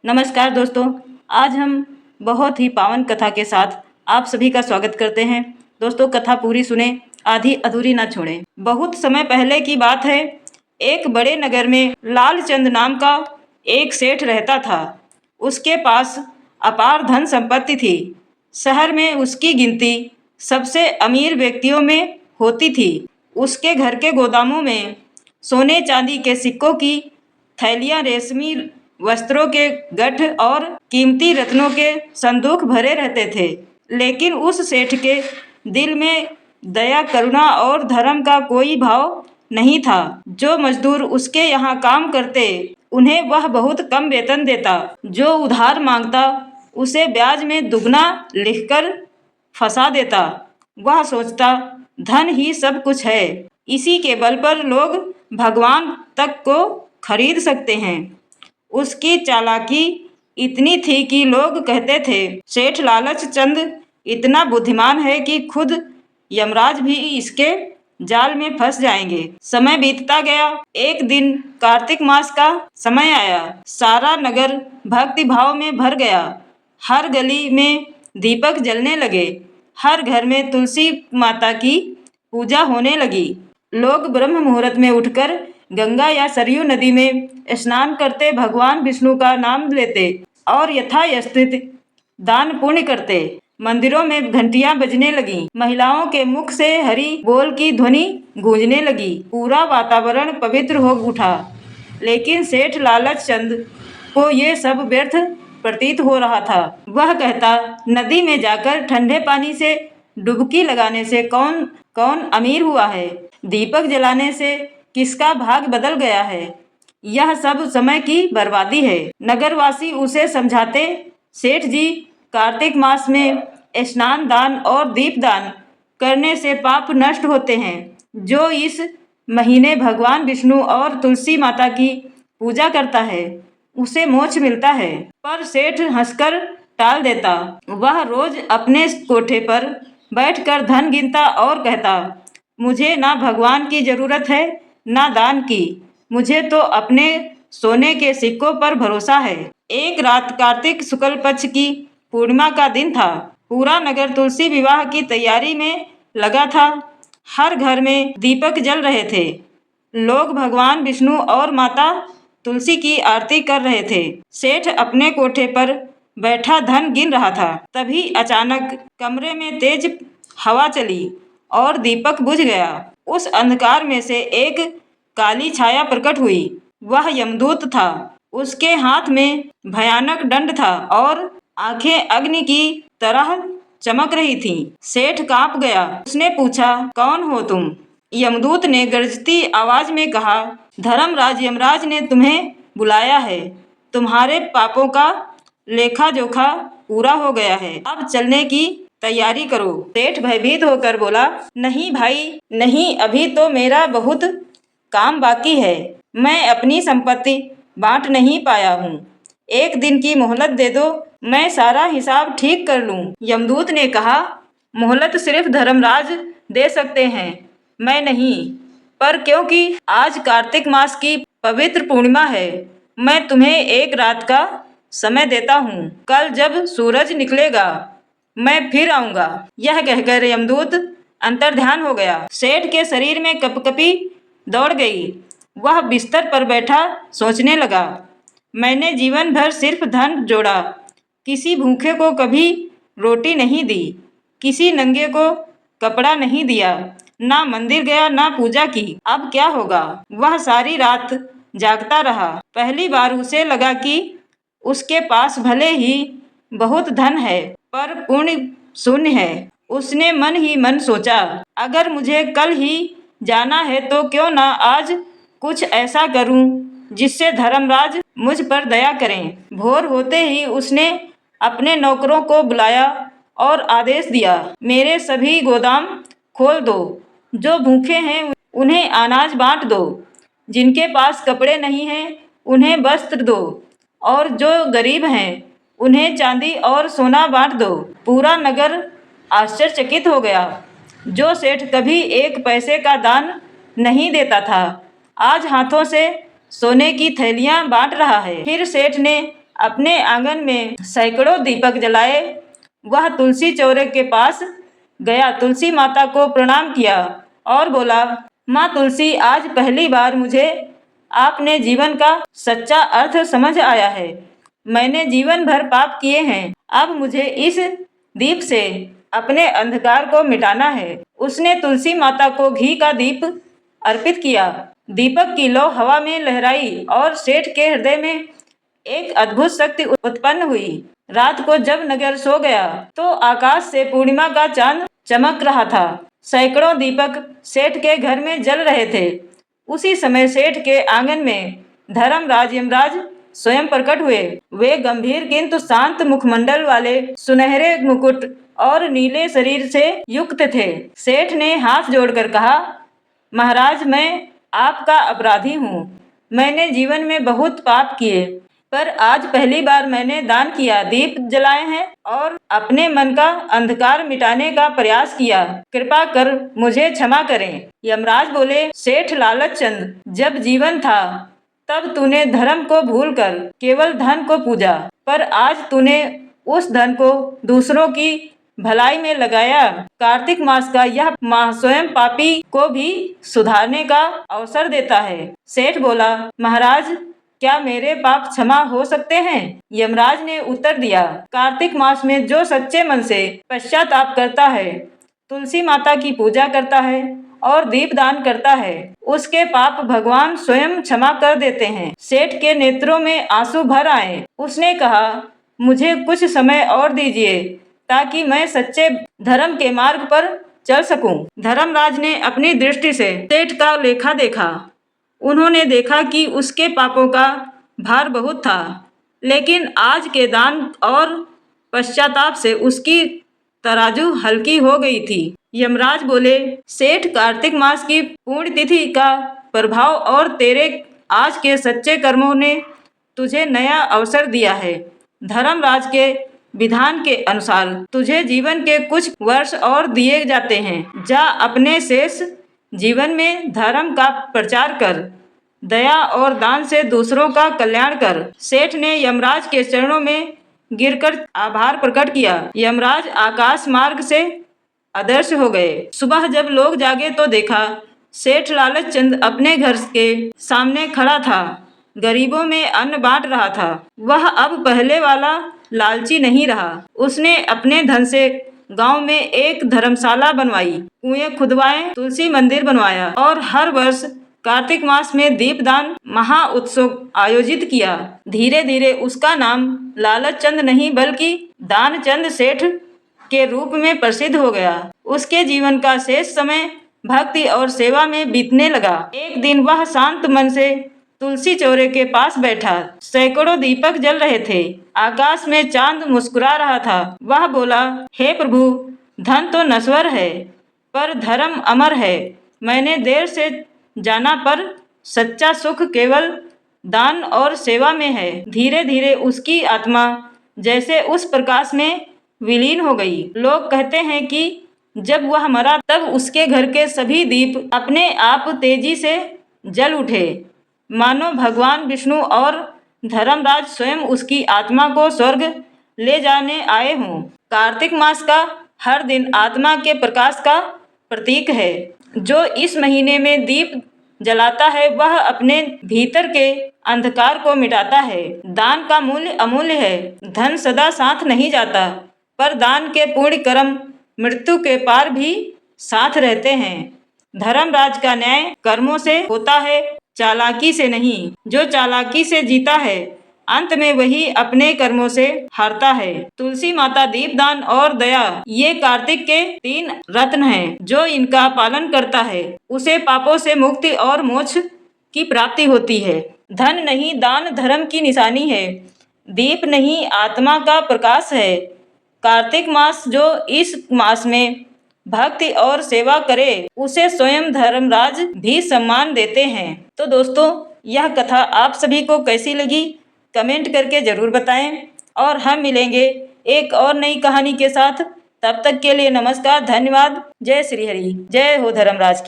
नमस्कार दोस्तों। आज हम बहुत ही पावन कथा के साथ आप सभी का स्वागत करते हैं। दोस्तों, कथा पूरी सुने, आधी अधूरी ना छोड़ें। बहुत समय पहले की बात है। एक बड़े नगर में लालचंद नाम का एक सेठ रहता था। उसके पास अपार धन संपत्ति थी। शहर में उसकी गिनती सबसे अमीर व्यक्तियों में होती थी। उसके घर के गोदामों में सोने चांदी के सिक्कों की थैलियां, रेशमी वस्त्रों के गठ और कीमती रत्नों के संदूक भरे रहते थे। लेकिन उस सेठ के दिल में दया, करुणा और धर्म का कोई भाव नहीं था। जो मजदूर उसके यहाँ काम करते, उन्हें वह बहुत कम वेतन देता। जो उधार मांगता, उसे ब्याज में दुगना लिखकर फंसा देता। वह सोचता, धन ही सब कुछ है, इसी के बल पर लोग भगवान तक को खरीद सकते हैं। उसकी चालाकी इतनी थी कि लोग कहते थे, सेठ लालच चंद इतना बुद्धिमान है कि खुद यमराज भी इसके जाल में फंस जाएंगे। समय बीतता गया। एक दिन कार्तिक मास का समय आया। सारा नगर भक्ति भाव में भर गया। हर गली में दीपक जलने लगे। हर घर में तुलसी माता की पूजा होने लगी। लोग ब्रह्म मुहूर्त में उठकर गंगा या सरयू नदी में स्नान करते, भगवान विष्णु का नाम लेते और यथास्थित दान पुण्य करते। मंदिरों में घंटियां बजने लगी। महिलाओं के मुख से हरि बोल की ध्वनि गूंजने लगी। पूरा वातावरण पवित्र हो उठा। लेकिन सेठ लालच चंद को ये सब व्यर्थ प्रतीत हो रहा था। वह कहता, नदी में जाकर ठंडे पानी से डुबकी लगाने से कौन कौन अमीर हुआ है? दीपक जलाने से किसका भाग बदल गया है? यह सब समय की बर्बादी है। नगरवासी उसे समझाते, सेठ जी, कार्तिक मास में स्नान दान और दीपदान करने से पाप नष्ट होते हैं। जो इस महीने भगवान विष्णु और तुलसी माता की पूजा करता है, उसे मोक्ष मिलता है। पर सेठ हंसकर टाल देता। वह रोज अपने कोठे पर बैठकर धन गिनता और कहता, मुझे ना भगवान की जरूरत है ना दान की, मुझे तो अपने सोने के सिक्कों पर भरोसा है। एक रात कार्तिक शुक्ल पक्ष की पूर्णिमा का दिन था। पूरा नगर तुलसी विवाह की तैयारी में लगा था। हर घर में दीपक जल रहे थे। लोग भगवान विष्णु और माता तुलसी की आरती कर रहे थे। सेठ अपने कोठे पर बैठा धन गिन रहा था। तभी अचानक कमरे में तेज हवा चली और दीपक बुझ गया। उस अंधकार में से एक काली छाया प्रकट हुई। वह यमदूत था। उसके हाथ में भयानक दंड था और आंखें अग्नि की तरह चमक रही थीं। सेठ कांप गया। उसने पूछा, कौन हो तुम? यमदूत ने गरजती आवाज में कहा, धर्मराज यमराज ने तुम्हें बुलाया है। तुम्हारे पापों का लेखा जोखा पूरा हो गया है। अब चलने की तैयारी करो। सेठ भयभीत होकर बोला, नहीं भाई नहीं, अभी तो मेरा बहुत काम बाकी है। मैं अपनी संपत्ति बांट नहीं पाया हूँ। एक दिन की मोहलत दे दो, मैं सारा हिसाब ठीक कर लूँ। यमदूत ने कहा, मोहलत सिर्फ धर्मराज दे सकते हैं, मैं नहीं। पर क्योंकि आज कार्तिक मास की पवित्र पूर्णिमा है, मैं तुम्हें एक रात का समय देता हूँ। कल जब सूरज निकलेगा मैं फिर आऊंगा। यह कहकर यमदूत अंतर्ध्यान हो गया। सेठ के शरीर में कपकपी दौड़ गई। वह बिस्तर पर बैठा सोचने लगा, मैंने जीवन भर सिर्फ धन जोड़ा, किसी भूखे को कभी रोटी नहीं दी, किसी नंगे को कपड़ा नहीं दिया, ना मंदिर गया ना पूजा की। अब क्या होगा? वह सारी रात जागता रहा। पहली बार उसे लगा कि उसके पास भले ही बहुत धन है, पर पुण्य शून्य है। उसने मन ही मन सोचा, अगर मुझे कल ही जाना है तो क्यों ना आज कुछ ऐसा करूं जिससे धर्मराज मुझ पर दया करें। भोर होते ही उसने अपने नौकरों को बुलाया और आदेश दिया, मेरे सभी गोदाम खोल दो। जो भूखे हैं उन्हें अनाज बांट दो, जिनके पास कपड़े नहीं हैं उन्हें वस्त्र दो, और जो गरीब हैं उन्हें चांदी और सोना बांट दो। पूरा नगर आश्चर्यचकित हो गया। जो सेठ कभी एक पैसे का दान नहीं देता था, आज हाथों से सोने की थैलियां बांट रहा है। फिर सेठ ने अपने आंगन में सैकड़ों दीपक जलाए। वह तुलसी चौरे के पास गया, तुलसी माता को प्रणाम किया और बोला, माँ तुलसी, आज पहली बार मुझे आपने जीवन का सच्चा अर्थ समझ आया है। मैंने जीवन भर पाप किए हैं, अब मुझे इस दीप से अपने अंधकार को मिटाना है। उसने तुलसी माता को घी का दीप अर्पित किया। दीपक की लौ हवा में लहराई और सेठ के हृदय में एक अद्भुत शक्ति उत्पन्न हुई। रात को जब नगर सो गया तो आकाश से पूर्णिमा का चांद चमक रहा था। सैकड़ों दीपक सेठ के घर में जल रहे थे। उसी समय सेठ के आंगन में धर्मराज यमराज स्वयं प्रकट हुए। वे गंभीर किंतु शांत मुखमंडल वाले, सुनहरे मुकुट और नीले शरीर से युक्त थे। सेठ ने हाथ जोड़कर कहा, महाराज, मैं आपका अपराधी हूँ। मैंने जीवन में बहुत पाप किए, पर आज पहली बार मैंने दान किया, दीप जलाए हैं और अपने मन का अंधकार मिटाने का प्रयास किया। कृपा कर मुझे क्षमा करें। यमराज बोले, सेठ लालच चंद, जब जीवन था तब तूने धर्म को भूलकर केवल धन को पूजा, पर आज तूने उस धन को दूसरों की भलाई में लगाया। कार्तिक मास का यह माह स्वयं पापी को भी सुधारने का अवसर देता है। सेठ बोला, महाराज, क्या मेरे पाप क्षमा हो सकते हैं? यमराज ने उत्तर दिया, कार्तिक मास में जो सच्चे मन से पश्चाताप करता है, तुलसी माता की पूजा करता है और दीपदान करता है, उसके पाप भगवान स्वयं क्षमा कर देते हैं। सेठ के नेत्रों में आंसू भर आए। उसने कहा, मुझे कुछ समय और दीजिए ताकि मैं सच्चे धर्म के मार्ग पर चल सकूं। धर्मराज ने अपनी दृष्टि से सेठ का लेखा देखा। उन्होंने देखा कि उसके पापों का भार बहुत था, लेकिन आज के दान और पश्चाताप से उसकी तराजू हल्की हो गई थी। यमराज बोले, सेठ, कार्तिक मास की पूर्ण तिथि का प्रभाव और तेरे आज के सच्चे कर्मों ने तुझे नया अवसर दिया है। धर्मराज के विधान के अनुसार तुझे जीवन के कुछ वर्ष और दिए जाते हैं। जा अपने शेष जीवन में धर्म का प्रचार कर, दया और दान से दूसरों का कल्याण कर। सेठ ने यमराज के चरणों में गिरकर आभार प्रकट किया। यमराज आकाश मार्ग से अदृश्य हो गए। सुबह जब लोग जागे तो देखा सेठ लालच चंद अपने घर के सामने खड़ा था, गरीबों में अन्न बांट रहा था। वह अब पहले वाला लालची नहीं रहा। उसने अपने धन से गांव में एक धर्मशाला बनवाई, कुएं खुदवाए, तुलसी मंदिर बनवाया और हर वर्ष कार्तिक मास में दीपदान महा उत्सव आयोजित किया। धीरे धीरे उसका नाम लालच चंद नहीं बल्कि दानचंद सेठ के रूप में प्रसिद्ध हो गया। उसके जीवन का शेष समय भक्ति और सेवा में बीतने लगा। एक दिन वह शांत मन से तुलसी चौरे के पास बैठा। सैकड़ों दीपक जल रहे थे। आकाश में चांद मुस्कुरा रहा था। वह बोला, हे प्रभु, धन तो नश्वर है पर धर्म अमर है। मैंने देर से जाना पर सच्चा सुख केवल दान और सेवा में है। धीरे धीरे उसकी आत्मा जैसे उस प्रकाश में विलीन हो गई। लोग कहते हैं कि जब वह मरा तब उसके घर के सभी दीप अपने आप तेजी से जल उठे, मानो भगवान विष्णु और धर्मराज स्वयं उसकी आत्मा को स्वर्ग ले जाने आए हों। कार्तिक मास का हर दिन आत्मा के प्रकाश का प्रतीक है। जो इस महीने में दीप जलाता है वह अपने भीतर के अंधकार को मिटाता है। दान का मूल्य अमूल्य है। धन सदा साथ नहीं जाता, पर दान के पुण्य कर्म मृत्यु के पार भी साथ रहते हैं। धर्मराज का न्याय कर्मों से होता है, चालाकी से नहीं। जो चालाकी से जीता है अंत में वही अपने कर्मों से हारता है। तुलसी माता, दीपदान और दया ये कार्तिक के 3 रत्न हैं। जो इनका पालन करता है उसे पापों से मुक्ति और मोक्ष की प्राप्ति होती है। धन नहीं, दान धर्म की निशानी है। दीप नहीं, आत्मा का प्रकाश है। कार्तिक मास जो इस मास में भक्ति और सेवा करे उसे स्वयं धर्मराज भी सम्मान देते हैं। तो दोस्तों, यह कथा आप सभी को कैसी लगी कमेंट करके जरूर बताएं और हम मिलेंगे एक और नई कहानी के साथ। तब तक के लिए नमस्कार, धन्यवाद। जय श्री हरि, जय हो धर्मराज की।